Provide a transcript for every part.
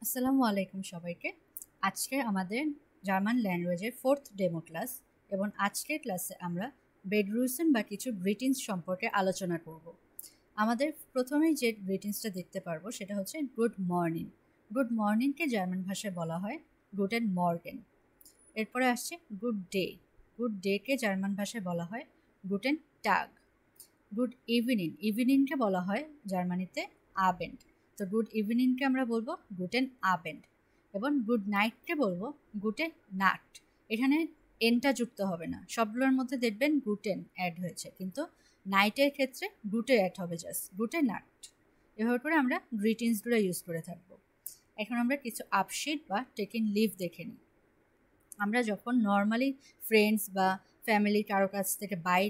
আসসালামু আলাইকুম সবাইকে। আজকে আমাদের জার্মান ল্যাঙ্গুয়েজের 4th ডেমো ক্লাস এবং আজকের ক্লাসে আমরা বেডরুসেন বা কিছু গ্রিটিংস সম্পর্কে আলোচনা করব। আমাদের প্রথমেই যে গ্রিটিংসটা দেখতে পারবো সেটা হচ্ছে গুড মর্নিং। গুড মর্নিংকে জার্মান ভাষায় বলা হয় গুটেন মর্গেন। এরপরে আসছে গুড ডে। গুড ডেকে জার্মান ভাষায় বলা হয় গুটেন টাগ। গুড ইভিনিং, ইভিনিংকে বলা হয় জার্মানিতে আবেন্ড। তো গুড ইভিনিংকে আমরা বলবো গুটেন আবেন্ড এবং গুড নাইটকে বলবো গুটে নাট। এখানে এনটা যুক্ত হবে না, সবগুলোর মধ্যে দেখবেন গুটেন অ্যাড হয়েছে, কিন্তু নাইটের ক্ষেত্রে গুটে অ্যাড হবে, জাস্ট গুটে নাট। এভাবে করে আমরা গ্রিটিংসগুলো ইউজ করে থাকবো। এখন আমরা কিছু আপশিট বা টেকিং লিভ দেখে নিই। আমরা যখন নর্মালি ফ্রেন্ডস বা ফ্যামিলি কারো কাছ থেকে বাই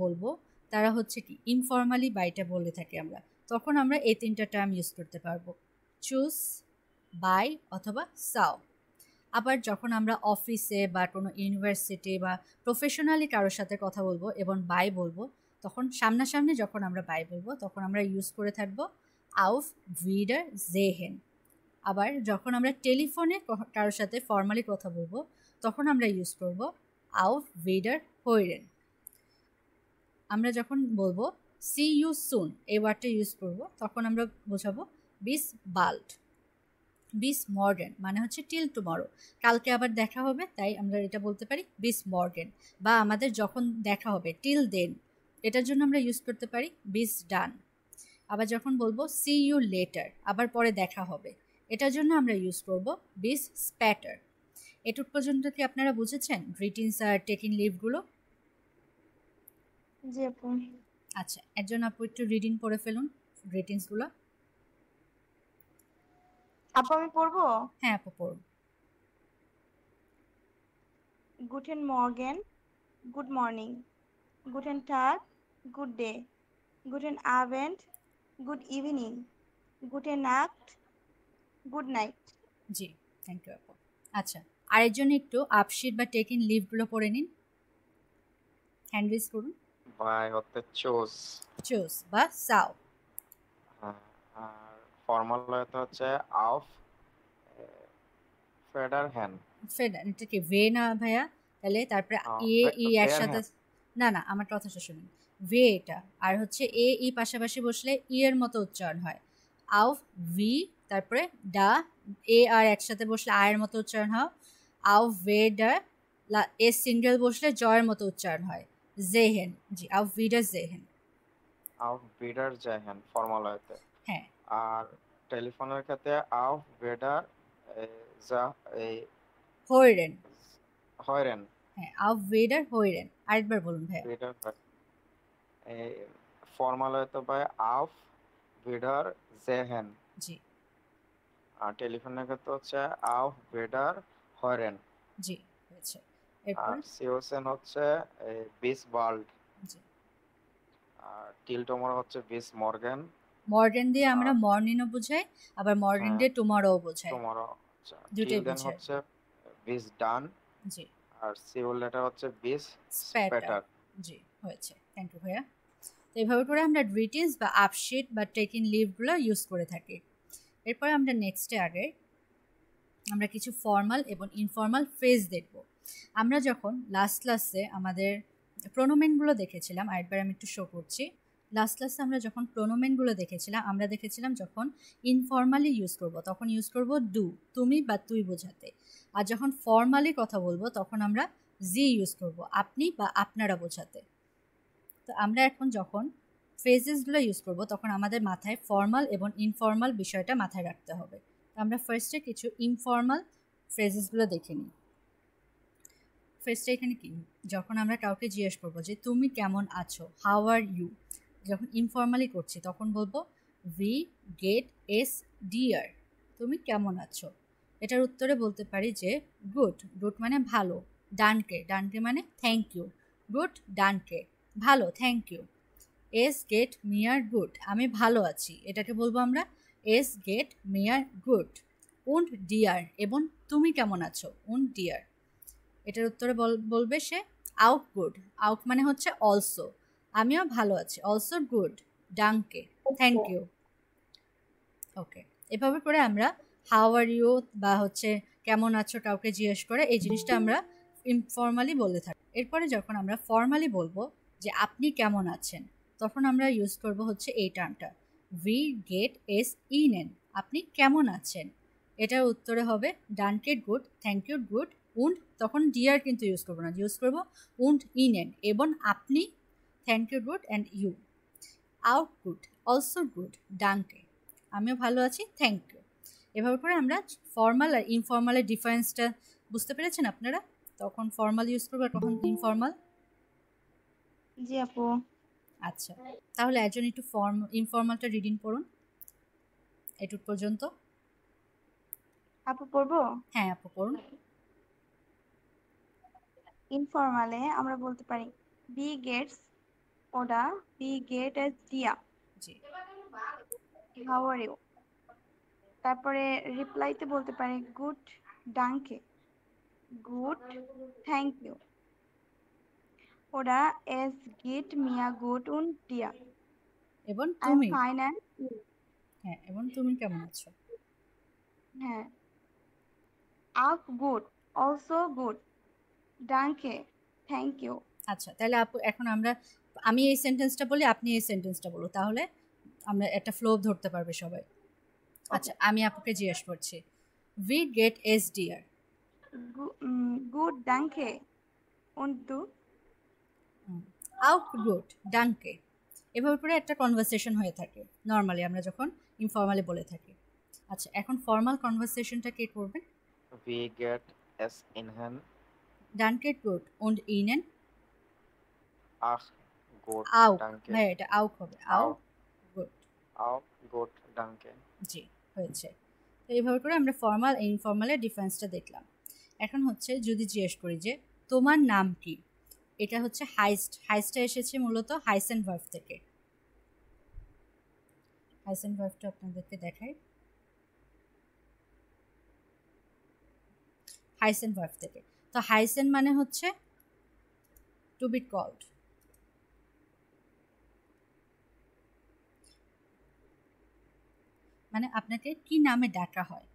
বলবো, তারা হচ্ছে কি ইনফর্মালি বাইটা বলে থাকি আমরা, তখন আমরা এই তিনটা টার্ম ইউজ করতে পারবো, চুজ, বাই অথবা সাও। আবার যখন আমরা অফিসে বা কোনো ইউনিভার্সিটি বা প্রফেশনালি কারোর সাথে কথা বলবো এবং বাই বলবো, তখন সামনাসামনি যখন আমরা বাই বলবো তখন আমরা ইউজ করে থাকবো আউফ ভিডার জেহেন। আবার যখন আমরা টেলিফোনে কারোর সাথে ফর্মালি কথা বলবো তখন আমরা ইউজ করব আউফ ভিডার হোইরেন। আমরা যখন বলবো সি ইউ সুন, এই ওয়ার্ডটা ইউজ করব, তখন আমরা বোঝাবো বিস বাল্ড। বিস মর্গেন মানে হচ্ছে টিল টুমরো, কালকে আবার দেখা হবে, তাই আমরা এটা বলতে পারি বিস মর্গেন। বা আমাদের যখন দেখা হবে টিল দেন, এটার জন্য আমরা ইউজ করতে পারি বিস ডান। আবার যখন বলবো সি ইউ লেটার, আবার পরে দেখা হবে, এটার জন্য আমরা ইউজ করব বিস স্প্যাটার। এটুক পর্যন্ত কি আপনারা বুঝেছেন গ্রিটিংস আর টেকিং লিভগুলো? জি আপু। আচ্ছা, একজন আপু একটু রিডিং পড়ে ফেলুন গ্রিটিংসগুলো। আপু আমি পড়বো। হ্যাঁ আপু পড়ুন। গুটেন মর্গেন, গুড মর্নিং। গুটেন টাগ, গুড ডে। গুটেন আবেন্ড, গুড ইভিনিং। গুটেন নাক্ট, গুড নাইট। জি, থ্যাংক ইউ আপু। আচ্ছা, আরেকজন একটু আপশিট বা টেকিং লিভগুলো পড়ে নিন, হ্যান্ড রেজ করুন। বাই হচ্ছে চুজ। চুজ বা সাও। আর ফর্মাল হয়তো হচ্ছে আউফ ফেডার হ্যান। ফেডার, এটা কি ভে না ভাইয়া? তাহলে তারপরে এ ই ফেয়ার একসাথে, হ্যান। না না আমার কথাটা শুনুন, ভে এটা, আর হচ্ছে এ ই পাশাপাশি বসলে ই এর মতো উচ্চারণ হয়। আউফ ভি, তারপরে ডা, এ আর একসাথে বসলে আয়ের মতো উচ্চারণ হয়। আউফ ভে ডা, এ সিঙ্গেল বসলে জয়ের মতো উচ্চারণ হয়, জেহেন। জি, আউফ ভিডা জেহেন। আউফ বিডার জাহেন ফর্মাল হয়তো। হ্যাঁ, আর টেলিফোনের ক্ষেত্রে আউফ বেডার যা এই হইরেন। হয়রেন। হ্যাঁ, আউফ ভেডার হইরেন। আরেকবার বলুন ভাইয়া। বিডার এই ফর্মাল হয়তো বাই আউফ বিডার জেহেন। জি আর টেলিফোনের ক্ষেত্রে হচ্ছে আউফ বেডার হয়রেন। জি, হয়েছে। আর এরপর সিওসেন হচ্ছে বিস বাল্ড। জি, আর টিল টমোরো হচ্ছে বিস মর্গেন। মর্নিং দিয়ে আমরা আর মর্নিংও বোঝাই, আবার মর্নিং হ্যাঁ দিয়ে টুমরোও বোঝাই, টুমরো। আচ্ছা, টিল দুটোই দেন বোঝায়। হচ্ছে বিস ডান। জি, আর সিওল লেটার হচ্ছে বিস স্প্যাটার। স্প্যাটার। জি, হয়েছে, থ্যাংক ইউ ভাইয়া। তো এইভাবে করে আমরা গ্রিটিংস বা আপশিট বা টেকিং লিভগুলো ইউজ করে থাকি। এরপর আমরা নেক্সটে আগে আমরা কিছু ফর্মাল এবং ইনফর্মাল ফ্রেজ দেখব। আমরা যখন লাস্ট ক্লাসে আমাদের প্রোনোমেনগুলো দেখেছিলাম, আরেকবার আমি একটু শো করছি। লাস্ট ক্লাসে আমরা যখন প্রোনোমেনগুলো দেখেছিলাম, আমরা দেখেছিলাম যখন ইনফর্মালি ইউজ করব তখন ইউজ করব ডু, তুমি বা তুই বোঝাতে। আর যখন ফর্মালি কথা বলবো তখন আমরা জি ইউজ করব, আপনি বা আপনারা বোঝাতে। তো আমরা এখন যখন ফ্রেজেসগুলো ইউজ করব তখন আমাদের মাথায় ফর্মাল এবং ইনফর্মাল বিষয়টা মাথায় রাখতে হবে। তো আমরা ফার্স্টে কিছু ইনফর্মাল ফ্রেজেসগুলো দেখে নিই। ফার্স্টে এখানে কি, যখন আমরা কাউকে জিজ্ঞেস করবো যে তুমি কেমন আছো, হাউ আর ইউ, যখন ইনফর্মালি করছি তখন বলবো উই গেট এস ডিয়ার, তুমি কেমন আছো। এটার উত্তরে বলতে পারি যে গুড, গুড মানে ভালো, ডানকে, ডানকে মানে থ্যাংক ইউ, গুড ডানকে, ভালো থ্যাংক ইউ। এস গেট মিয়ার গুড, আমি ভালো আছি, এটাকে বলবো আমরা এস গেট মিয়ার গুড। উন্ড ডিয়ার, এবং তুমি কেমন আছো, উন্ড ডিয়ার। এটার উত্তরে বলবে সে আউট গুড, আউট মানে হচ্ছে অলসো, আমিও ভালো আছি, অলসো গুড, ডাঙ্কে, থ্যাংক ইউ। ওকে, এভাবে করে আমরা হাউ আর ইউ বা হচ্ছে কেমন আছো কাউকে জিজ্ঞেস করে, এই জিনিসটা আমরা ইনফর্মালি বলে থাকি। এরপরে যখন আমরা ফর্মালি বলবো যে আপনি কেমন আছেন, তখন আমরা ইউজ করব হচ্ছে এই টার্মটা, উই গেট এস ইনেন, আপনি কেমন আছেন। এটার উত্তরে হবে ডানকে গুড, থ্যাংক ইউ গুড, উন্ড তখন ডিয়ার কিন্তু ইউজ করবো না, ইউজ করবো উন্ড ইনেন এবং আপনি, thank you good and you. আউট গুড, অলসো গুড, ডাঙ্কে, আমিও ভালো আছি, থ্যাংক ইউ। এভাবে করে আমরা ফর্মাল আর ইনফর্মালের ডিফারেন্সটা বুঝতে পেরেছেন আপনারা? তখন ফর্মাল ইউজ করবো আর তখন ইনফর্মাল। জি আপু। আচ্ছা, তাহলে একজন একটু ইনফর্মালটা রিডিং করুন এটুক পর্যন্ত। আপু পড়বো? হ্যাঁ আপু করুন। ইনফর্মালে আমরা বলতে পারি বি গেটস ওডা, বি গেট এস দিয়া, জি, হাউ আর ইউ। তারপরে রিপ্লাইতে বলতে পারি গুড ডাঙ্কে, গুড থ্যাংক ইউ। ওরা এস গিট মিয়া গুড উন দিয়া, এবং আই এম তুমি, ফাইন অ্যান্ড ইউ। হ্যাঁ এবং তুমি কেমন আছো। হ্যাঁ, আপ গুড, অলসো গুড, ডাঙ্কে, থ্যাংক ইউ। আচ্ছা, তাহলে আপু এখন আমি এই সেন্টেন্সটা বলি, আপনি এই সেন্টেন্সটা বলো, তাহলে আমরা একটা ফ্লো ধরতে পারবে সবাই। আচ্ছা, আমি আপুকে জিজ্ঞেস করছি, উই গেট এস ডিয়ার। গুড ডাঙ্কে উন দু। আউট গুড, ডাঙ্কে। এভাবে করে একটা কনভারসেশন হয়ে থাকে নর্মালি আমরা যখন ইনফর্মালি বলে থাকি। আচ্ছা, এখন ফর্মাল কনভারসেশনটা কে করবেন? We get es inhen. ডানকে গুড und ihnen Ach, gut, auch, danke. ভাই এটা আউক হবে, আউক গুড। Auch gut, danke. জি, হয়েছে। তো এইভাবে করে আমরা ফর্মাল ইনফর্মালের ডিফারেন্সটা দেখলাম। এখন হচ্ছে যদি জিজ্ঞেস করি যে তোমার নাম কি, এটা হচ্ছে হাইস্টটা এসেছে মূলত হাইসেন ভার্ব থেকে। হাইসেন ভার্বটা আপনাদেরকে দেখাই, হাইসেন ভার্ব থেকে। তো হাইসেন মানে হচ্ছে টু বি কল্ড, মানে আপনাকে কি নামে ডাকা হয়।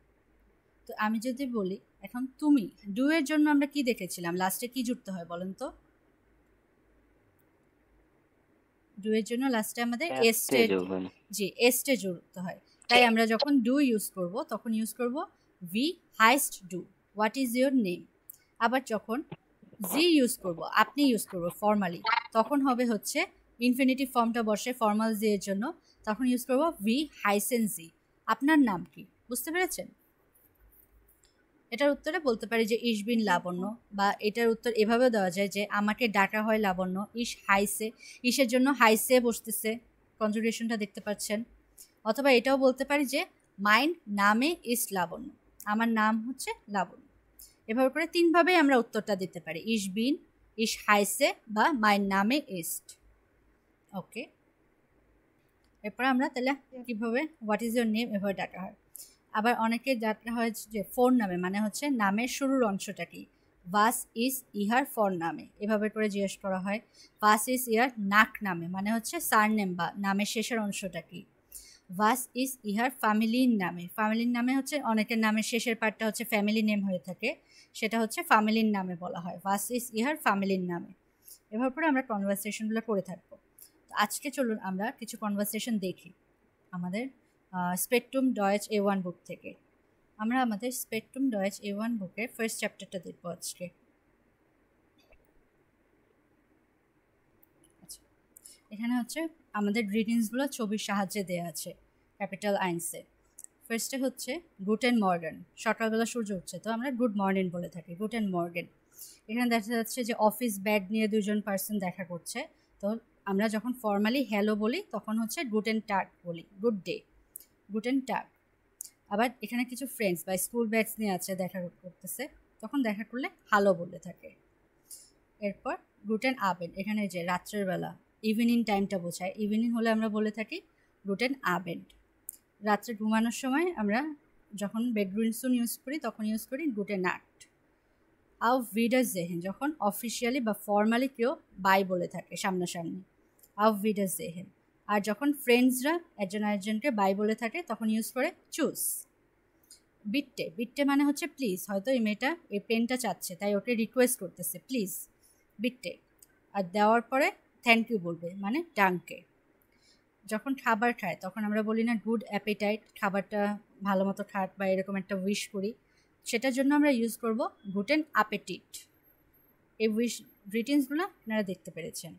তো আমি যদি বলি এখন তুমি, ডু এর জন্য আমরা কি দেখেছিলাম, লাস্টে কি জুড়তে হয় বলেন তো? ডু এর জন্য লাস্টে আমাদের এস্টে, জি এস্টে জুড়তে হয়। তাই আমরা যখন ডু ইউজ করব তখন ইউজ করব উই হাইস্ট ডু, হোয়াট ইজ ইউর নেম। আবার যখন জি ইউজ করব, আপনি ইউজ করব ফর্মালি, তখন হবে হচ্ছে ইনফিনিটিভ ফর্মটা বসে ফর্মাল জি এর জন্য, তখন ইউজ করব উই হাইসেন জি, আপনার নাম কি। বুঝতে পেরেছেন? এটার উত্তরে বলতে পারি যে ইশ বিন লাবণ্য, বা এটার উত্তর এভাবেও দেওয়া যায় যে আমাকে ডাকা হয় লাবণ্য, ইশ হাইসে, ইশের জন্য হাইসে বসতেছে, কনজুগেশনটা দেখতে পাচ্ছেন। অথবা এটাও বলতে পারি যে মাইন নামে ইস লাবণ্য, আমার নাম হচ্ছে লাবণ্য। এভাবে করে তিনভাবেই আমরা উত্তরটা দিতে পারি, ইশ বিন, ইশ হাইসে বা মাইন নামে ইস্ট। ওকে, এরপর আমরা তাহলে কীভাবে হোয়াট ইজ ইউর নেম এভাবে ডাকা হয়। আবার অনেকে ডাকা হয় যে ফোর নামে, মানে হচ্ছে নামের শুরুর অংশটা কি, ভাস ইজ ইহার ফর নামে, এভাবে করে জিজ্ঞেস করা হয়। ভাস ইজ ইহার নাক নামে, মানে হচ্ছে সার নেম বা নামের শেষের অংশটা কি। ভাস ইজ ইহার ফ্যামিলির নামে, ফ্যামিলির নামে হচ্ছে অনেকের নামের শেষের পার্টটা হচ্ছে ফ্যামিলি নেম হয়ে থাকে, সেটা হচ্ছে ফ্যামিলির নামে বলা হয়, ভাস ইজ ইহার ফ্যামিলির নামে। এভাবে করে আমরা কনভারসেশনগুলো করে থাকবো। তো আজকে চলুন আমরা কিছু কনভারসেশন দেখি আমাদের স্পেকট্রুম ডয়েচ A1 বুক থেকে। আমরা আমাদের স্পেকট্রুম ডয়েচ A1 বুকের ফার্স্ট চ্যাপ্টারটা দেখবো আজকে। আচ্ছা, এখানে হচ্ছে আমাদের গ্রিটিংসগুলো ছবির সাহায্যে দেওয়া আছে ক্যাপিটাল আইনসে। ফার্স্টে হচ্ছে গুটেন মর্গেন, সকালবেলা সূর্য উঠছে তো আমরা গুড মর্নিং বলে থাকি, গুটেন মর্গেন। এখানে দেখা যাচ্ছে যে অফিস ব্যাগ নিয়ে দুজন পার্সন দেখা করছে, তো আমরা যখন ফর্মালি হ্যালো বলি তখন হচ্ছে গুটেন টাগ বলি, গুড ডে, গুটেন টাগ। আবার এখানে কিছু ফ্রেন্ডস বা স্কুল ব্যাগস নিয়ে আছে দেখা করতেছে, তখন দেখা করলে হ্যালো বলে থাকে। এরপর গুটেন আবেন, এখানে যে রাত্রের বেলা ইভিনিং টাইমটা বোঝায়, ইভিনিং হলে আমরা বলে থাকি গুটেন আবেন্ড। রাত্রে ঘুমানোর সময় আমরা যখন বেডরুমসুন ইউজ করি তখন ইউজ করি গুটেন নাক্ট। আউ ভিডার জেহেন, যখন অফিসিয়ালি বা ফর্মালি কেউ বাই বলে থাকে সামনাসামনি, আউ ভিডার জেহেন। আর যখন ফ্রেন্ডসরা একজন আরেকজনকে বাই বলে থাকে তখন ইউজ করে চুজ। বিট্টে, বিট্টে মানে হচ্ছে প্লিজ, হয়তো এই মেয়েটা এই পেনটা চাচ্ছে তাই ওকে রিকোয়েস্ট করতেছে প্লিজ বিট্টে, আর দেওয়ার পরে থ্যাংক ইউ বলবে মানে ডাঙ্কে। যখন খাবার খায় তখন আমরা বলি না গুড অ্যাপিটাইট, খাবারটা ভালো মতো খাক বা এরকম একটা উইশ করি, সেটার জন্য আমরা ইউজ করব গুটেন অ্যাপেটিট। এই উইশ গ্রিটিংসগুলো আপনারা দেখতে পেরেছেন।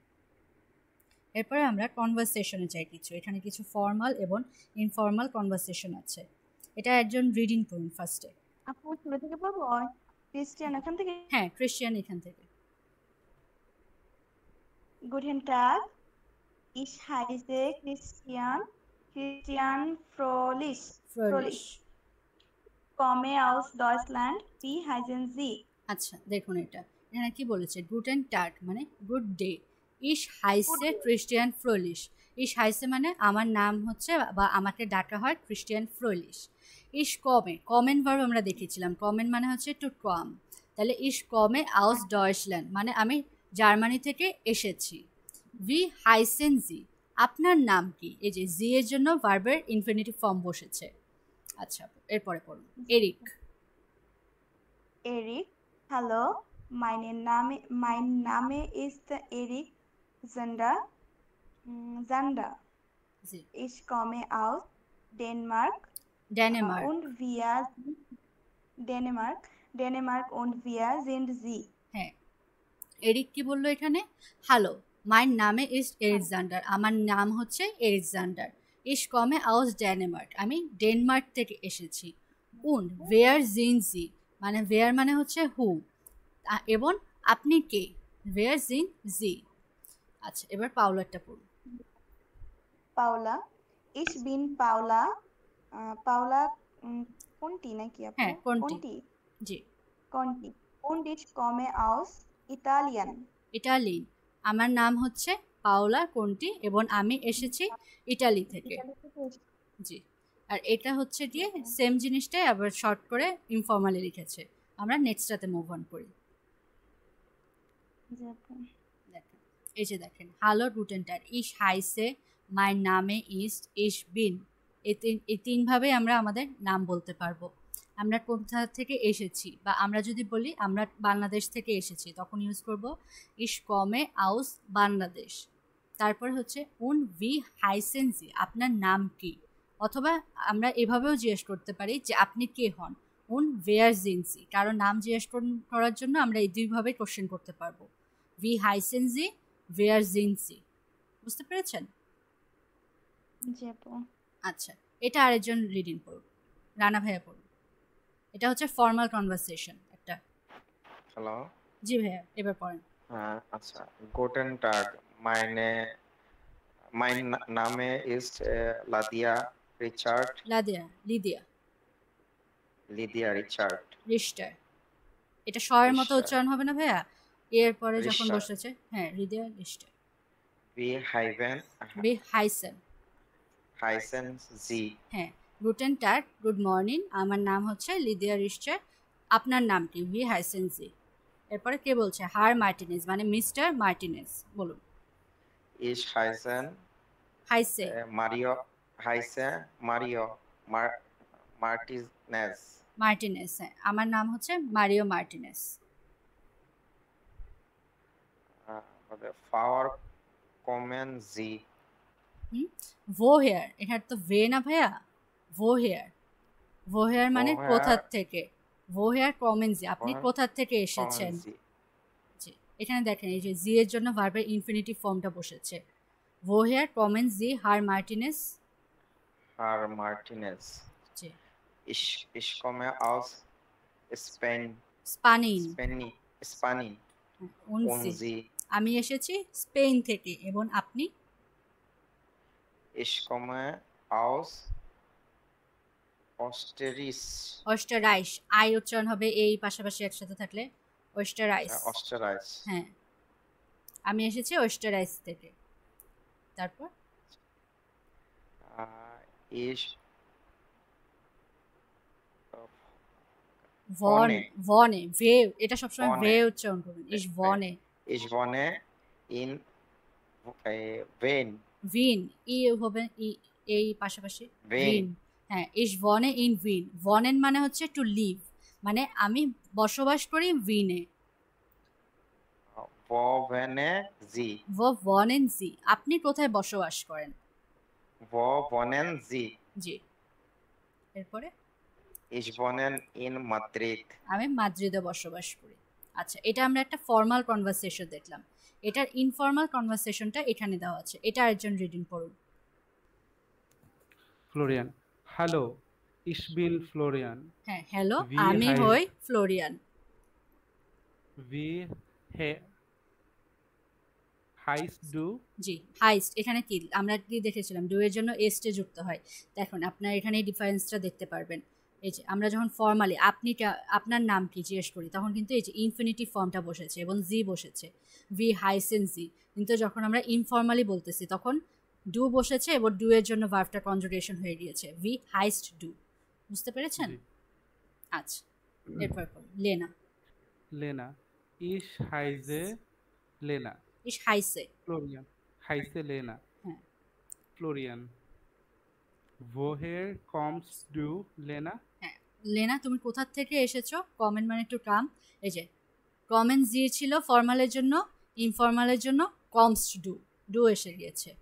এরপরে আমরা কনভারসেশনে যাই কিছু, এখানে কিছু ফর্মাল এবং ইনফর্মাল কনভারসেশন আছে। এটা একজন রিডিং পড়ুন ফার্স্টে। আপু শুরু থেকে পড়বো? ক্রিস্টিয়ান এখান থেকে? হ্যাঁ, ক্রিশ্চিয়ান এখান থেকে। Guten Tag, ich heiße Christian Frohlich. ফ্রলিশ। Komme aus Deutschland. Wie heißen Sie? আচ্ছা দেখুন, এটা এখানে কি বলেছে, গুটেন টাগ মানে গুড ডে, ইশ হাইসে ক্রিস্টিয়ান ফ্রলিশ। ইশ হাইসে মানে আমার নাম হচ্ছে বা আমাকে ডাকা হয় ক্রিস্টিয়ান ফ্রলিশ। ইশ কমে, কমেন ভার্ব আমরা দেখেছিলাম, কমেন মানে হচ্ছে টু কম, তাহলে ইশ কমে আউস ডয়েচল্যান্ড মানে আমি জার্মানি থেকে এসেছি। ভি হাইসেন জি, আপনার নাম কি, এই যে জি এর জন্য ভার্বের ইনফিনিটিভ ফর্ম বসেছে। আচ্ছা এরপরে পড়ুন, Eric. Eric. Hallo, mein Name ist Erik Zander. Zander. জি, Ich komme aus Dänemark. Denmark. Und wir Dänemark und wir sind Sie. হ্যাঁ, এরিক কি বললো এখানে, হ্যালো মাই নামে ইজ এরিকজান্ডার, আমার নাম হচ্ছে এরিকজান্ডার। ইস কমে আউস ডেনমার্ক, আমি ডেনমার্ক থেকে এসেছি। উন ওয়েয়ার জিন জি, মানে ওয়েয়ার মানে হচ্ছে হু, এবং আপনি কে, ওয়েয়ার জিন জি। আচ্ছা এবার পাওলারটা পড়ুন। Paula. Ich bin Paula. Paula Conti নাকি আপু? হ্যাঁ কোনটি, Conti. জি। Conti. Und ich komme aus Italien. Italy, আমার নাম হচ্ছে পাওলা কোন্টি এবং আমি এসেছি ইটালি থেকে। জি, আর এটা হচ্ছে গিয়ে সেম জিনিসটাই আবার শর্ট করে ইনফর্মালি লিখেছে। আমরা নেক্সটটাতে মুভ অন করি। দেখেন, এই যে দেখেন, হ্যালো গুটেন টাগ, ইশ হাইসে মাই নামে ইশ বিন, এই তিনভাবেই আমরা আমাদের নাম বলতে পারবো। আমরা কোথা থেকে এসেছি, বা আমরা যদি বলি আমরা বাংলাদেশ থেকে এসেছি তখন ইউজ করব ইশ কমে আউস বাংলাদেশ। তারপর হচ্ছে উন ভি হাইসেন জি, আপনার নাম কি, অথবা আমরা এভাবেও জিজ্ঞেস করতে পারি যে আপনি কে হন, উন ওয়েয়ার জিনসি, কারণ নাম জিজ্ঞেস করার জন্য আমরা এই দুইভাবে কোশ্চেন করতে পারবো, ভি হাইসেন জি, ওয়েয়ার জিনসি। বুঝতে পেরেছেন? জি আপু। আচ্ছা, এটা আরেকজন রিডিং পড়ুন, রানা ভাইয়া পড়ুন। এটা হচ্ছে ফর্মাল কনভারসেশন একটা। হ্যালো। জি ভাইয়া এবার পড়েন। আচ্ছা, গুটেন টাগ, মাই নামে ইজ লাদিয়া রিচার্ড। Lydia Richard. রিস্টার, এটা শয়ের মতো রিস্টার। উচ্চারণ হবে না ভাইয়া, এরপরে যখন রিস্টার। বসেছে হ্যাঁ লিদিয়া রিস্টার। বি হাইসেন জি। হ্যাঁ, গুটেন টাগ গুড মর্নিং, আমার নাম হচ্ছে লিদিয়া রিস্টার, আপনার নাম কি, ভি হাইসেন জি। এরপরে কে বলছে, হার মার্টিনেজ মানে মিস্টার মার্টিনেজ, বলুন। ইশ হাইসে মারিও মার্টিনেজ। হ্যাঁ, আমার নাম হচ্ছে মারিও মার্টিনেজ। ফাওয়ার কমেন জি। ভো হেয়ার, এখানে তো ভে না ভাইয়া, ভো হেয়ার মানে কোথা থেকে, ভো হেয়ার কমেন জি, আপনি কোথা থেকে এসেছেন। জি, এখানে দেখেন এই যে জি এর জন্য ভার্বের ইনফিনিটিভ ফর্মটা বসেছে, ভো হেয়ার কমেন জি হার মার্টিনেজ। জি, ইশ কমে আউস স্পেনিন। উনজি, আমি এসেছি স্পেন থেকে, এবং আপনি। ইশ কমে আউস অস্টারাইশ, আই উচ্চারণ হবে এই পাশাপাশি একসাথে থাকলে, অস্টারাইশ। হ্যাঁ, আমি এসেছি অস্টারাইশ থেকে। তারপর ইশ ভনে ভে, এটা সবসময় ভে উচ্চারণ করবেন, ইশ ভনে ইন ভেন। ভিন, ই হবে এই পাশাপাশি ভিন, হ্যাঁ ইস ভনে ইন উইন, ভনেন মানে হচ্ছে টু লিভ, মানে আমি বসবাস করি উইনে। wohnen Sie? ও ভনেন জি, আপনি কোথায় বসবাস করেন? Wo wohnen Sie? জি, এরপরে Ich wohne in Madrid. আমি মাদ্রিদে বসবাস করি। আচ্ছা, এটা আমরা একটা ফর্মাল কনভারসেশন দেখলাম। এটার ইনফর্মাল কনভারসেশনটা এখানে দেওয়া আছে, এটা আরেকজন রিডিং পড়ুন। Florian. Hallo, ich bin Florian. হ্যাঁ, হ্যালো, Wie আমি heißt- হই ফ্লোরিয়ান। Wie heißt du? জি, হাইস্ট এখানে কি আমরা কি দেখেছিলাম, ডু এর জন্য এস্টে যুক্ত হয়। দেখুন আপনার এখানে এই ডিফারেন্সটা দেখতে পারবেন। এই যে আমরা যখন ফর্মালি আপনার নাম কি জিজ্ঞেস করি, তখন কিন্তু এই যে ইনফিনিটিভ ফর্মটা বসেছে এবং জি বসেছে, ভি হাইসেন জি। কিন্তু যখন আমরা ইনফর্মালি বলতেছি তখন ডু বসেছে এবং ডু এর জন্য ভার্বটা কনজুগেশন হয়ে গিয়েছে, ভি হাইস্ট ডু। বুঝতে পেরেছেন? জি। আচ্ছা, এরপর লেনা। Lena. Ich heiße Lena. ইস হাইসে। Florian. Heiße Lena. হ্যাঁ, Florian. Woher kommst du, Lena? হ্যাঁ, লেনা তুমি কোথা থেকে এসেছো? কমেন্ট মানে টু কাম। এই যে কমেন্ট জি ছিল ফর্মালের জন্য, ইনফর্মালের জন্য কমস্ট ডু, ডু এসে গিয়েছে।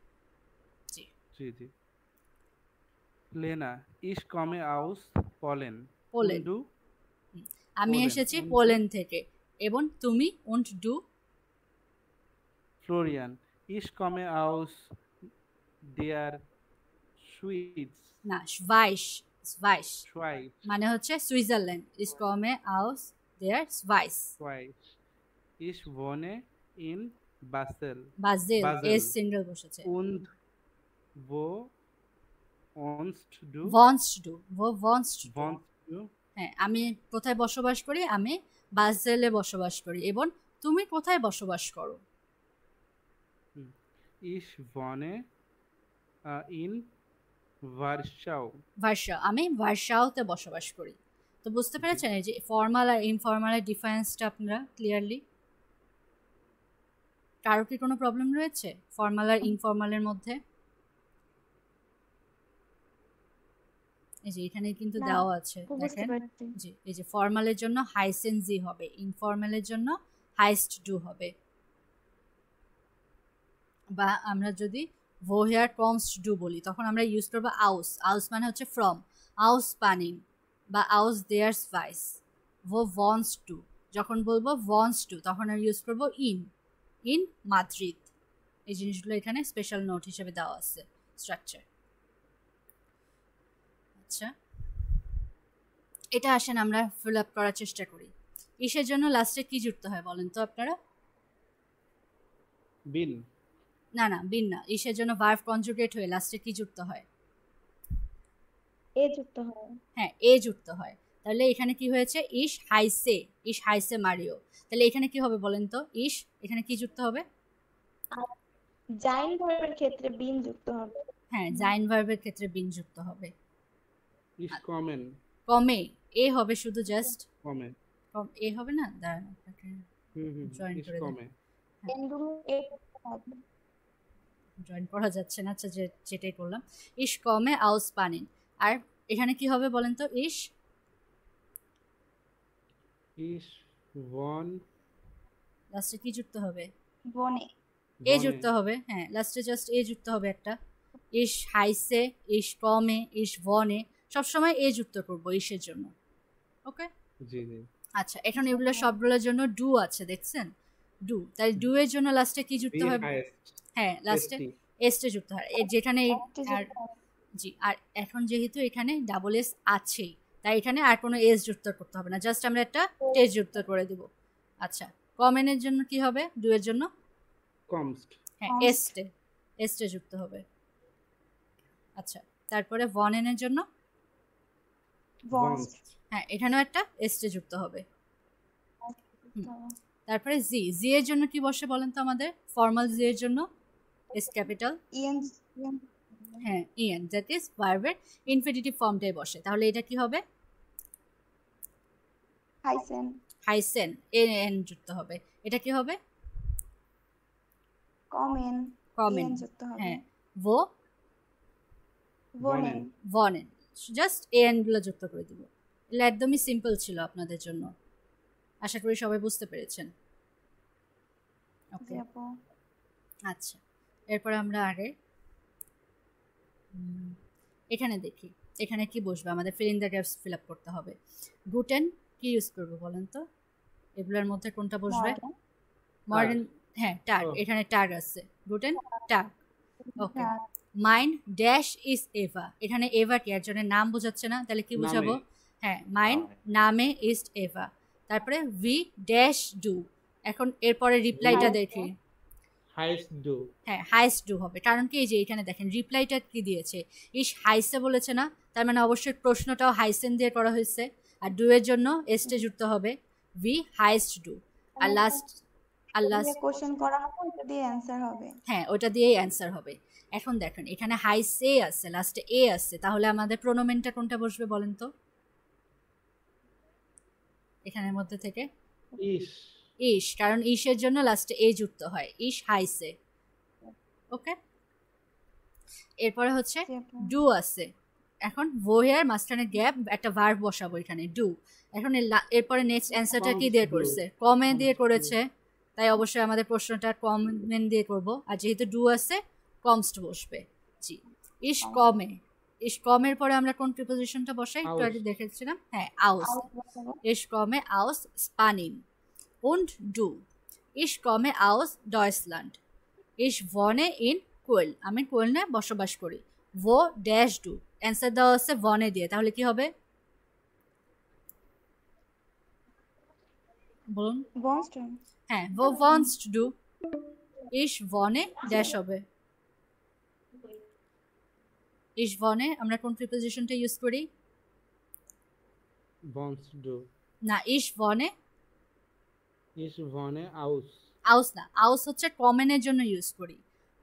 জি, জি জি। Lena, ich komme aus Polen. Pollen. Und du? আমি পোল্যান্ড, এসেছি und- পোল্যান্ড থেকে। এবং তুমি? Won't do? Florian, ich komme aus der Schweiz. না, স্ভাইস, স্ভাইস Schweiz. মানে হচ্ছে সুইজারল্যান্ড। ইস কমে আউস দেয়ার স্ভাইস। Schweiz. Ich wohne in Basel. Basel, Basel. এস সিঙ্গেল বসেছে। Und wo wohnst du? ওয়ান্টস ডু, ও ওয়ান্টস ডু। Wohnst du? হ্যাঁ, আমি কোথায় বসবাস করি? আমি বাজেলে বসবাস করি। এবং তুমি কোথায় বসবাস করো? Ich wohne in Warschau. Versa, আমি ভার্সাওতে বসবাস করি। তো বুঝতে পেরেছেন এই যে ফর্মাল আর ইনফর্মালের ডিফারেন্সটা আপনারা ক্লিয়ারলি? কারো কি কোনো প্রবলেম রয়েছে ফর্মাল আর ইনফর্মালের মধ্যে? এই যে এখানে কিন্তু না, দেওয়া আছে, বুঝতে দেখেন। পারছি। জি, এই যে ফর্মালের জন্য হাইসেন জি হবে, ইনফর্মালের জন্য হাইস্ট ডু হবে। বা আমরা যদি ভোহেয়ার কমস ডু বলি তখন আমরা ইউজ করবো আউস। আউস মানে হচ্ছে ফ্রম, আউস পানিং বা আউস দেয়ার্স ভাইস। ভো ওয়ান্টস টু, যখন বলবো ওয়ান্টস টু তখন আমরা ইউজ করবো ইন, ইন মাদ্রিদ। এই জিনিসগুলো এখানে স্পেশাল নোট হিসেবে দেওয়া আছে স্ট্রাকচার। আচ্ছা, এটা আসেন আমরা ফিল আপ করার চেষ্টা করি। ইসের জন্য লাস্টে কি যুক্ত হয় বলেন তো আপনারা? Bin. না না, বিন না। ইসের জন্য ভার্ব কনজুগেট হয়ে লাস্টে কি যুক্ত হয়? এ যুক্ত হয়। হ্যাঁ, এ যুক্ত হয়। তাহলে এখানে কি হয়েছে? ইস হাইসে, ইস হাইসে মারিও। তাহলে এখানে কি হবে বলেন তো? ইস এখানে কি যুক্ত হবে? জাইন ভার্বের ক্ষেত্রে বিন যুক্ত হবে। হ্যাঁ, জাইন ভার্বের ক্ষেত্রে বিন যুক্ত হবে। Ich kommen. কমে এ হবে শুধু জাস্ট Komme. কম, এ হবে না। দাঁড়ান আপনাকে জয়েন Ich করে দেন। komme. এন্ডুরু এ যুক্ত হবে। জয়েন করা যাচ্ছে না। আচ্ছা, যেটাই করলাম। ইস কমে আউস পানিন। আর এখানে কি হবে বলেন তো? ইস Ich wohne. লাস্টে কি যুক্ত হবে? বনে। এ wohne. যুক্ত হবে। হ্যাঁ, লাস্টে জাস্ট এ যুক্ত হবে একটা। ইস হাইসে, ইস কমে, ইস বনে, সবসময় এ যুক্ত করবো ইসের জন্য। ওকে, জি জি। আচ্ছা, এখন এগুলো সবগুলোর জন্য ডু আছে, দেখছেন? ডু, তাই ডু এর জন্য লাস্টে কি যুক্ত Wie হয়? heißt হ্যাঁ, লাস্টে ST? এসটে যুক্ত হয়। যেখানে একটা আর যুক্ত হবে। জি, আর এখন যেহেতু এখানে ডাবল এস আছেই, তাই এখানে আর কোনো এস যুক্ত করতে হবে না, জাস্ট আমরা একটা টেস যুক্ত করে দিব। আচ্ছা, কমেনের জন্য কি হবে? ডু এর জন্য Kommst. হ্যাঁ Kommst. এস্টে, এস্টে যুক্ত হবে। আচ্ছা, তারপরে ভনেনের জন্য Wohnst. হ্যাঁ এখানেও একটা এস্টে যুক্ত হবে। যুক্ত হবে। তারপরে জি, জি এর জন্য কি বসে বলেন তো আমাদের? ফর্মাল জি এর জন্য এস ক্যাপিটাল, ইয়েন ইয়েন হ্যাঁ ইএন, দ্যাট ইজ ভার্বের ইনফিনিটিভ ফর্মটাই বসে। তাহলে এটা কি হবে? হাইসেন। হাইসেন, এন যুক্ত হবে। এটা কি হবে? কমেন। কমেন, ইয়েন যুক্ত হবে। হ্যাঁ। ভো wohnen. ভনেন, জাস্ট এ এনগুলো যুক্ত করে দিব। এগুলো একদমই সিম্পল ছিল আপনাদের জন্য, আশা করি সবাই বুঝতে পেরেছেন। জি ওকে, আপু। আচ্ছা, এরপরে আমরা আগে এখানে দেখি এখানে কি বসবে, আমাদের fill in the gaps fill up করতে হবে। গ্লুটেন কি ইউজ করবো বলেন তো, এগুলোর মধ্যে কোনটা বসবে? মডার্ন। মডার্ন, হ্যাঁ টাগ, Oh. এখানে টাগ আছে, গ্লুটেন টাগ। ওকে, হ্যাঁ, মাইন ড্যাশ ইজ এভা, এখানে এভা কি একজনের নাম বোঝাচ্ছে না, তাহলে কি বুঝাবো? হ্যাঁ, মাইন নামে ইজ এভা। তারপরে ভি ড্যাশ ডু, এখন এরপরে রিপ্লাইটা Highest দেখি। হাইস্ট ডু। হ্যাঁ, হাইস্ট ডু হবে, কারণ কি এই যে এখানে দেখেন রিপ্লাইটা কি দিয়েছে, ইস হাইসে বলেছে না, তার মানে অবশ্যই প্রশ্নটাও হাইসেন দিয়ে করা হয়েছে। আর ডু এর জন্য এসটে যুক্ত হবে, ভি হাইস্ট ডু। আর লাস্ট কোশ্চেন করা হবে, এটা দিয়ে অ্যান্সার হবে। হ্যাঁ, ওটা দিয়েই অ্যান্সার হবে। এখন দেখেন এখানে হাইসে আছে, লাস্টে এ আছে, তাহলে আমাদের প্রোনোমেনটা কোনটা বসবে বলেন তো এখানের মধ্যে থেকে? ইস। ইস, কারণ ইসের জন্য লাস্টে এ যুক্ত হয়, ইস হাইসে। ওকে, এরপরে হচ্ছে জি আপু। ডু আছে, এখন ভোহের মাঝখানে গ্যাপ একটা ভার্ব বসাবো এখানে ডু। এখন এরপরে নেক্সট অ্যান্সারটা কি দিয়ে করছে? কমে দিয়ে করেছে, তাই অবশ্যই আমাদের প্রশ্নটা কমেন্ট দিয়ে করব। আর যেহেতু ডু আছে, কমস্ট বসবে। জি, ইস কমে, ইস কমের পরে আমরা কোন প্রিপোজিশনটা বসাই একটু আগে দেখেছিলাম, হ্যাঁ আউস। ইস কমে আউস স্পানিং und du. Ich komme aus Deutschland. Ich wohne in Köln. আমি কোয়েলনে বসবাস করি। wo ড্যাশ ডু, অ্যান্সার দেওয়া হচ্ছে ওয়ানে দিয়ে, তাহলে কি হবে বলুন? বনস্টন। হ্যাঁ, wo wohnst du? ich wohne dash হবে। ich wohne আমরা কোন প্রিপোজিশনটা ইউজ করি? বন্স ডু। না, ich wohne ইস ভনে আউস। আউস না, আউস হচ্ছে কমেনের জন্য ইউজ করি,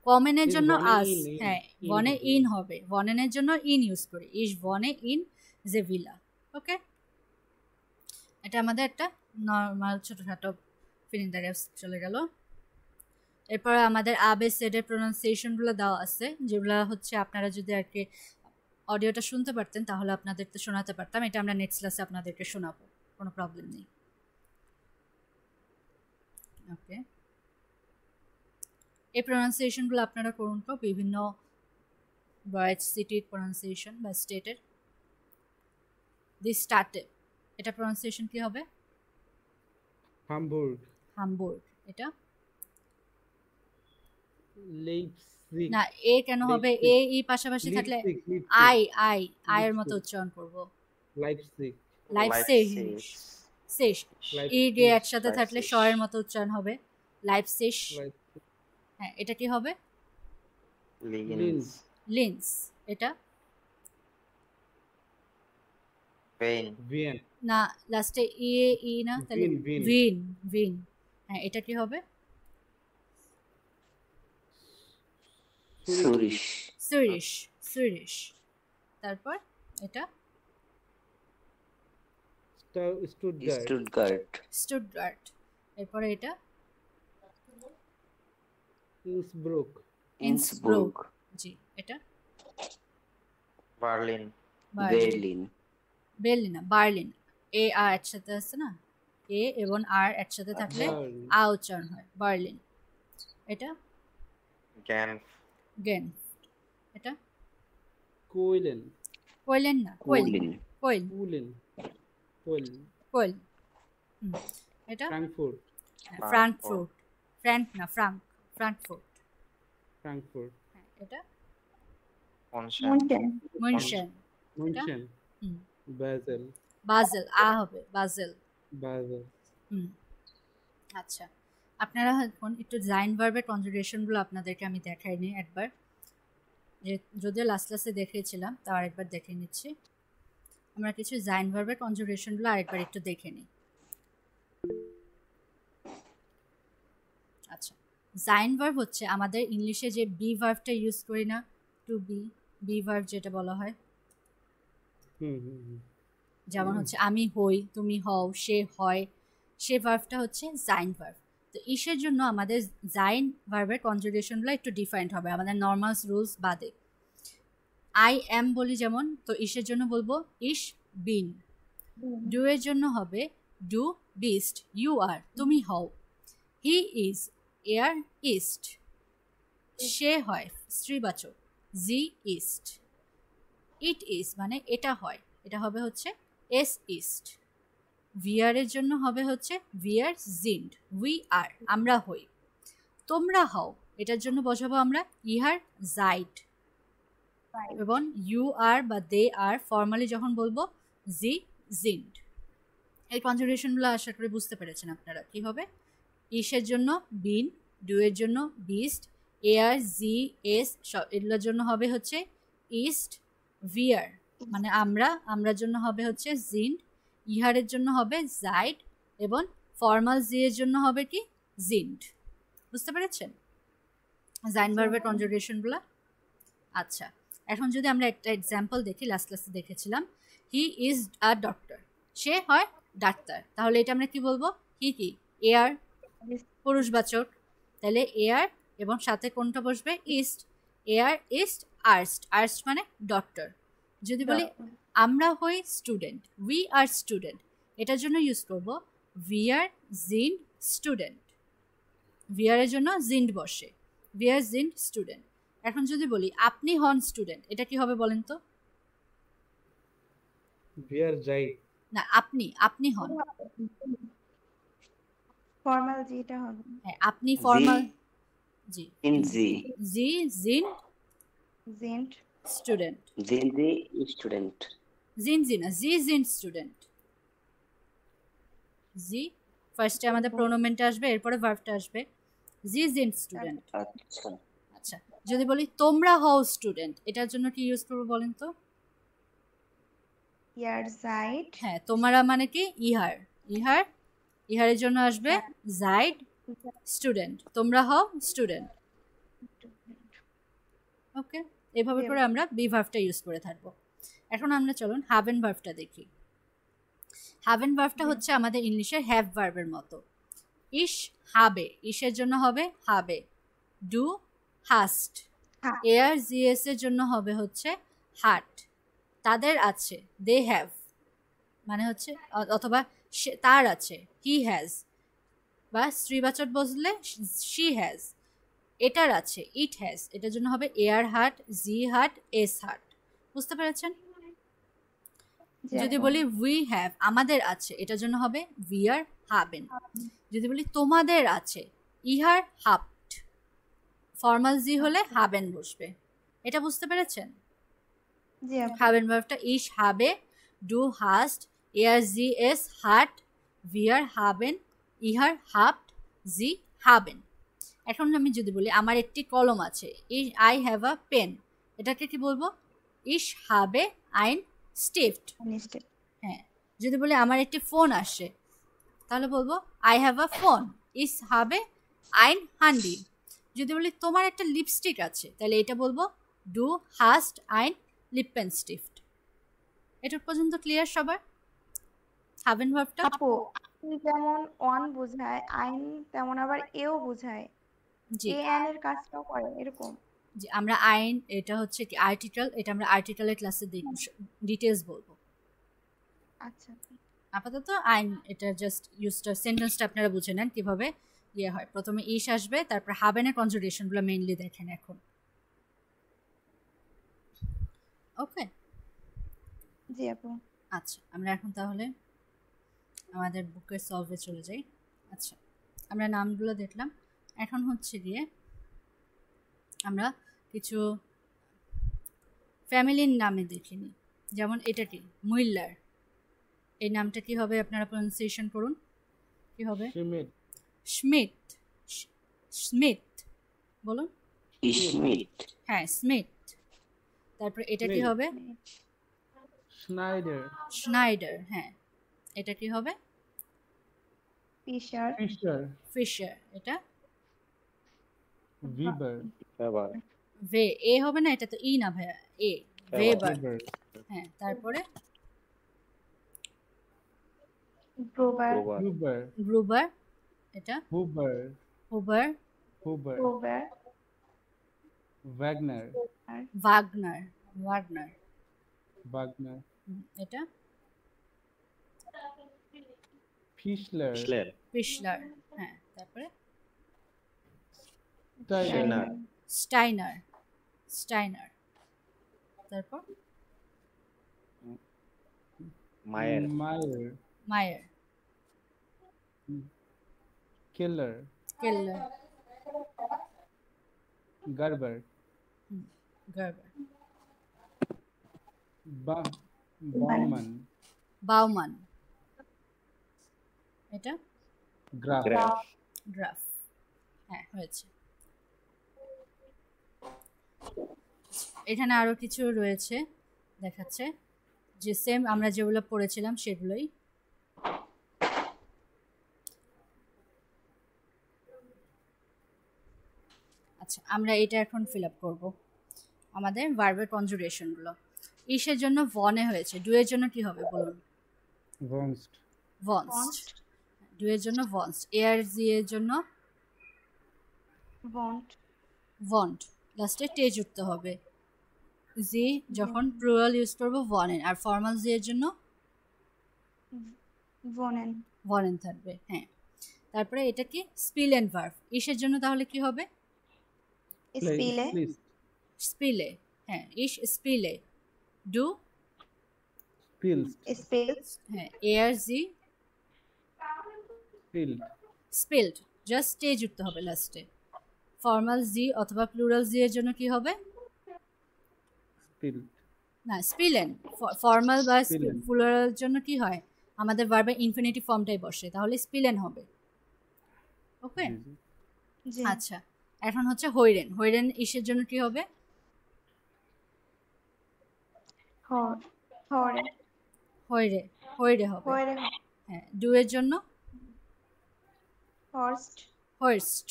কমেনের In জন্য wohne আস, in, হ্যাঁ in বনে হবে। ইন হবে, বনেনের জন্য ইন ইউজ করি, ইস বনে ইন জেভিলা। ওকে, এটা আমাদের একটা নর্মাল ছোটোখাটো ফিল ইন দ্য গ্যাপস চলে গেল। এরপরে আমাদের আবেসেডের প্রোনাউন্সিয়েশনগুলো দেওয়া আছে, যেগুলো হচ্ছে আপনারা যদি আর কি অডিওটা শুনতে পারতেন তাহলে আপনাদের তো শোনাতে পারতাম, এটা আমরা নেক্সট ক্লাসে আপনাদেরকে শোনাবো, কোনো প্রবলেম নেই। ওকে, এই প্রোনাউন্সিয়েশনগুলো আপনারা করুন তো, বিভিন্ন ওয়ার্ড সিটির প্রোনাউন্সিয়েশন বা স্টেটের। দি স্টার্টে, এটা প্রোনাউন্সিয়েশন কি হবে? হামবুর্গ। হামবুর্গ। এটা লেইপজিগ। না, এ কেন হবে? এ ই পাশাপাশি থাকলে আই আই আয়ের মতো উচ্চারণ করব। লাইপজিগ। লাইপসিগ, শেষ ই গে একসাথে থাকলে লাইপসিশ। শয়ের মতো উচ্চারণ হবে, লাইপসিশ। হ্যাঁ, এটা কি হবে? লিন্স। লিন্স। এটা পেইন। ভিয়েন। না, লাস্টে ই ই না, তাহলে ভিন, ভিন। ভিন ভিন। হ্যাঁ, এটা কি হবে? সুরিশ। সুরিশ সুরিশ। তারপর এটা স্টুটগার্ট। স্টুটগার্ট। স্টুটগার্ট। এরপরে এটা ইন্সব্রুক। ইন্সব্রুক। জি, এটা বার্লিন। বার্লিন। বের্লিন না, বার্লিন। এ আর একসাথে আছে না, এ এবং আর একসাথে থাকলে আ উচ্চারণ হয়, বার্লিন। এটা গ্যানফ। গেন। এটা কোইলেন। কোয়েলেন না, কোয়েল কুলিন। কোয়েল কুলেন। কোয়েল। কোয়েল। এটা ফ্রাঙ্কফুর্ট। ফ্রাঙ্কফুর্ট। ফ্র্যাঙ্ক না, ফ্রাঙ্কফুর্ট। ফ্রাঙ্কফুর্ট। হ্যাঁ, এটা মনশন। মুনশেন। মুনশেন। মুনশেন। হুম, বাজেল। বাজেল, আ হবে, বাজেল। বাজেল। হুম, আচ্ছা, আপনারা এখন একটু জাইন ভার্বের কনজুগেশনগুলো আপনাদেরকে আমি দেখাইনি একবার, যে যদিও লাস্ট ক্লাসে দেখিয়েছিলাম, তা আরেকবার দেখে নিচ্ছি। আমরা কিছু জাইন ভার্বের কনজুগেশনগুলো আরেকবার একটু দেখে নিই। আচ্ছা, জাইন ভার্ব হচ্ছে আমাদের ইংলিশে যে বি ভার্বটা ইউজ করি না, টু বি ভার্ব যেটা বলা হয়, হুম হুম হুম। যেমন হচ্ছে আমি হই, তুমি হও, সে হয়, সে ভার্বটা হচ্ছে জাইন ভার্ব। তো ইসের জন্য আমাদের জাইন ভার্বের কনজুগেশনগুলো একটু ডিফারেন্ট হবে আমাদের নর্মাল রুলস বাদে। আই অ্যাম বলি যেমন, তো ইসের জন্য বলবো ইস বিন। ডু এর জন্য হবে ডু বিস্ট, ইউ আর তুমি হও। হি ইজ এয়ার ইস্ট, সে হয় স্ত্রীবাচক, জি ইস্ট। ইট ইজ মানে এটা হয়, এটা হবে হচ্ছে এস ইস্ট। উইয়ার এর জন্য হবে হচ্ছে উইয়ার জিন্ড, উই আর আমরা হই। তোমরা হও এটার জন্য বসাবো আমরা ইহার জাইড, এবং ইউ আর বা দে আর ফর্মালি যখন বলবো জি জিন্ড। এই কনজুগেশনগুলো আশা করি বুঝতে পেরেছেন আপনারা। কি হবে? ইসের জন্য বিন, ডু এর জন্য বিস্ট, এয়ার জি এস এগুলোর জন্য হবে হচ্ছে ইস্ট, উইয়ার মানে আমরা, আমরার জন্য হবে হচ্ছে জিন্ড, ইহারের জন্য হবে জাইড, এবং ফর্মাল জি এর জন্য হবে কি জিন্ড। বুঝতে পেরেছেন জাইন ভার্বের কনজুগেশনগুলো? আচ্ছা, এখন যদি আমরা একটা এক্সাম্পল দেখি, লাস্ট ক্লাসে দেখেছিলাম হি ইজ আ ডক্টর, সে হয় ডাক্তার। তাহলে এটা আমরা কি বলবো? হি কি এয়ার পুরুষবাচক, তাহলে এয়ার এবং সাথে কোনটা বসবে? ইস্ট, এয়ার ইস্ট আর্স্ট, আর্স্ট মানে ডক্টর। যদি বলি আমরা হই স্টুডেন্ট, উই আর স্টুডেন্ট, এটার জন্য ইউজ করব উই আর জিন্ড স্টুডেন্ট, উইয়ারের জন্য জিন্ড বসে, উই আর জিন্ড স্টুডেন্ট। এখন যদি বলি আপনি হন স্টুডেন্ট, এটা কি হবে বলেন তো? বিয়ার যাই না, আপনি, আপনি হন। ফর্মাল জিটা হবে। হ্যাঁ, আপনি ফর্মাল জি, in the জি জিন জেন্ট স্টুডেন্ট, the student. জিন জি না, জি জিন স্টুডেন্ট। জি ফার্স্টে আমাদের প্রোনোমেনটা আসবে, এরপরে ভার্বটা আসবে, জি জিন স্টুডেন্ট। আচ্ছা আচ্ছা, যদি বলি তোমরা হও স্টুডেন্ট, এটার জন্য কি ইউজ করবো বলেন তো? ইয়ার জাইড হ্যাঁ, তোমরা মানে কি ইহার, ইহার, ইহারের জন্য আসবে জাইড স্টুডেন্ট, তোমরা হও স্টুডেন্ট। ওকে, এভাবে করে আমরা বি ভার্বটা ইউজ করে থাকবো। এখন আমরা চলুন হ্যাভেন ভার্বটা দেখি। হ্যাভেন ভার্বটা হচ্ছে আমাদের ইংলিশের হ্যাভ ভার্বের মতো। ইস হাবে, ইসের জন্য হবে হাবে। ডু হাস্ট, এয়ার জিএস এর জন্য হবে হচ্ছে হাট। তাদের আছে দে হ্যাভ, মানে হচ্ছে অথবা তার আছে হি হ্যাজ, বা স্ত্রীবাচক বসলে শি হ্যাজ। এটার আছে ইট হ্যাজ, এটার জন্য হবে এয়ার হাট, জি হাট, এস হাট। বুঝতে পেরেছেন? যদি বলি উই হ্যাভ আমাদের আছে, এটার জন্য হবে উই আর হাবেন। যদি বলি তোমাদের আছে ইহার হাপ্ট, ফর্মাল জি হলে হাবেন বসবে। এটা বুঝতে পেরেছেন? জি আপু। হাবেন ভার্বটা ইস হাবে, ডু হাস্ট, এয়ার জি এস হাট, উই আর হাবেন, ইহার হাপ্ট, জি হাবেন। এখন আমি যদি বলি আমার একটি কলম আছে, আই হ্যাভ আ পেন, এটাকে কি বলবো? ইস হাবে আইন স্টিফট। হ্যাঁ, যদি বলি আমার একটি ফোন আসে, তাহলে বলবো আই হ্যাভ আ ফোন, ইস হাবে আইন হান্ডি। যদি বলি তোমার একটা লিপস্টিক আছে, তাহলে এটা বলবো ডু হাস্ট আইন লিপেন স্টিফট। এটা পর্যন্ত ক্লিয়ার সবার? হ্যাভেন ভার্বটা আপু যেমন অন বোঝায়, আইন তেমন আবার এও বোঝায়, জি এ এন এর কাজটাও করে এরকম। জি, আমরা আইন, এটা হচ্ছে কি আর্টিকেল, এটা আমরা আর্টিকেলের ক্লাসে ডিটেলস বলবো। আচ্ছা, আপাতত আইন এটা জাস্ট ইউজটা, সেন্টেন্সটা আপনারা বুঝে নেন কিভাবে ইয়ে হয়। প্রথমে ইস আসবে, তারপর হাবেনের কনজুগেশনগুলো মেইনলি দেখেন এখন। ওকে, জি আপু। আচ্ছা, আমরা এখন তাহলে আমাদের বুকের সলভে চলে যাই। আচ্ছা, আমরা নামগুলো দেখলাম, এখন হচ্ছে গিয়ে আমরা কিছু ফ্যামিলির নামে দেখে নিই। যেমন এটা কি মুইল্লার, এই নামটা কি হবে? আপনারা প্রনাউন্সিয়েশন করুন, কি হবে? শিমিত স্মিথ, স্মিথ বলুন। Schmidt, হ্যাঁ, স্মিথ। তারপর এটা কি স্মিথ। হবে? Schneider Schneider. হ্যাঁ, এটা কি হবে? Fischer Fischer Fischer. এটা ভিবার ভে, এ হবে না, এটা তো ই না ভাইয়া, এ ভেবার। ভিবার হ্যাঁ, তারপরে গ্রোভার হুবার গ্রুবার, এটা Huber Huber, Huber Grover Wagner ভাগনার। Wagner. বাগনার, এটা ফিশলার, ফিশলার। হ্যাঁ, তারপরে স্টাইনার, স্টাইনার। স্টাইনার। তারপর মায়ের, মায়ার। কেলার, কেল্লার। গার্বার, গার্বার। বাউমান, বাউমান। এটা গ্রাফ, গ্রাফ। হ্যাঁ, হয়েছে। এখানে আরো কিছু রয়েছে, দেখাচ্ছে যে সেম আমরা যেগুলো পড়েছিলাম সেগুলোই। আচ্ছা, আমরা এটা এখন ফিল আপ করবো, আমাদের ভার্বের কনজুগেশনগুলো। ইসের জন্য ভনে হয়েছে, ডুয়ের জন্য কি হবে বলুন? ভনস্ট, ভনস্ট। ডুয়ের জন্য ভনস্ট। এয়ার জি এর জন্য বন্ড, ভন্ট। লাস্টে টে যুক্ত হবে। জি যখন প্লুরাল ইউজ করবো ভনেন, আর ফর্মাল জি এর জন্য ভনেন, ভনেন থাকবে। হ্যাঁ, তারপরে এটা কি স্পিল এন্ড ভার্ব। ইসের জন্য তাহলে কি হবে? স্পিলে, স্পিলে। হ্যাঁ, ইস স্পিলে। ডু স্পিলস, স্পিলস, হ্যাঁ, এয়ার জি স্পিলড, স্পিলড। জাস্ট টে যুক্ত হবে লাস্টে। ফর্মাল জি অথবা প্লুরাল জি এর জন্য কি হবে? স্পিলড, না, স্পিলেন। ফর্মাল বা Spillen. প্লুরালের জন্য কি হয়? আমাদের ভার্বের ইনফিনিটিভ ফর্মটাই বসে, তাহলে স্পিলেন হবে। ওকে, জি, আচ্ছা। এখন হচ্ছে হইরেন। হইরেন ইসের জন্য কি হবে? হরে, হইরে। হইরে হবে। হরে, হ্যাঁ, ডু এর জন্য হর্স্ট, হোর্স্ট।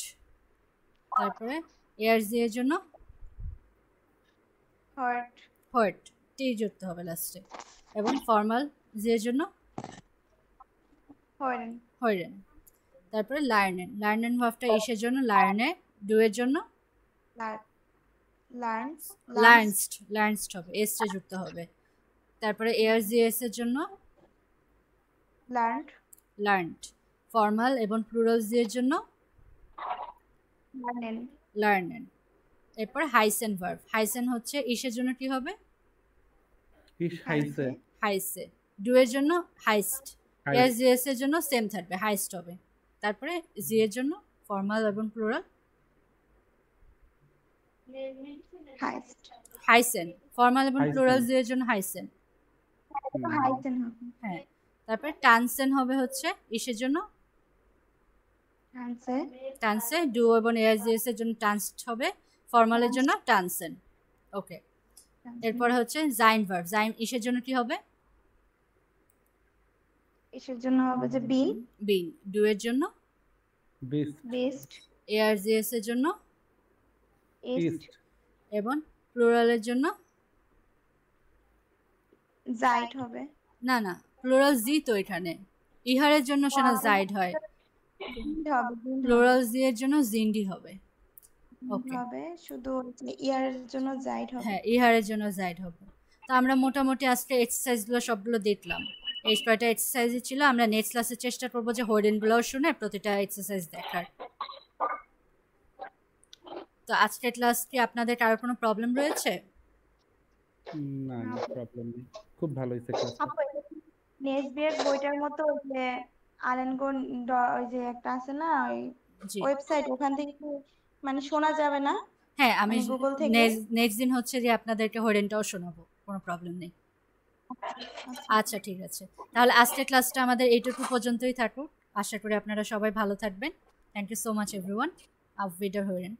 তারপরে এয়ার জি এর জন্য হার্ট, হার্ট। টি যুক্ত হবে লাস্টে। এবং ফর্মাল জি এর জন্য হরেন, হইরেন। তারপরে লার্নেন। লার্নেন ভার্বটা ইসের জন্য লার্নে, ডু এর জন্য লার্নস, লার্নসড। লার্নসড হবে, এস টা যুক্ত হবে। তারপরে এয়ার জি এস এর জন্য লার্নড, লার্নড। ফর্মাল এবং প্লুরাল জি এর জন্য লার্নেন, লার্নেন। এরপর হাইসেন ভার্ব। হাইসেন হচ্ছে ইসের জন্য কি হবে? ইস হাইসে, হাইসে। ডু এর জন্য হাইস্ট। এয়ার জি এস এর জন্য সেম থাকবে, হাইস্ট হবে। তারপরে জি এর জন্য ফর্মাল এবং প্লুরাল হাইস্ট, হাইসেন। ফর্মাল এবং হাইসেন। প্লুরাল জি এর জন্য হাইসেন। হাইসেন হবে, হ্যাঁ, তারপরে টানসেন হবে হচ্ছে ইসের জন্য হানসে, টানসে। ডু এবং এয়ার জি এস এর জন্য টানসড হবে, ফর্মালের জন্য টানসেন। ওকে, এরপর হচ্ছে জাইন ভার্ব। জাইন ইসের জন্য কি হবে? এসের জন্য হবে যে বিন, বিন। ডু এর জন্য বেস্ট, বেস্ট, এয়ার জি এস এর জন্য এস্ট, ইস্ট, এবং প্লুরালের জন্য জাইট হবে, না না, প্লুরাল জি তো এখানে। ইহারের জন্য সেটা জাইড হয়, জিন্ড হবে, জিন্ড প্লুরাল জি এর জন্য জিন্ডি হবে। ওকে, হবে, শুধু ইয়ারের জন্য জাইট হবে। হ্যাঁ, ইহারের জন্য জাইড হবে। তো আমরা মোটামুটি আজকে এক্সারসাইজগুলো সবগুলো দেখলাম। এই কয়টা এক্সারসাইজই ছিল। আমরা নেক্সট ক্লাসে চেষ্টা করবো যে হোর্ডেনগুলোও শুনে প্রতিটা এক্সারসাইজ দেখার। তো আজকের ক্লাস কি আপনাদের কারোর কোনো প্রবলেম রয়েছে? না না প্রবলেম নেই, খুব ভালো হয়েছে ক্লাসটা। নেক্সট বইটার মতো ওই যে আলেনগন ওই যে একটা আছে না ওই জি, ওয়েবসাইট, ওখান থেকে কি মানে শোনা যাবে না? হ্যাঁ, আমি মানে গুগল থেকে? নেক্সট দিন হচ্ছে যে আপনাদেরকে হোর্ডেনটাও শোনাবো, কোনো প্রবলেম নেই। আচ্ছা, ঠিক আছে। তাহলে আজকের ক্লাসটা আমাদের এইটুকু পর্যন্তই থাকুক। আশা করি আপনারা সবাই ভালো থাকবেন। Thank you so much everyone. আফ উইডারহোরেন।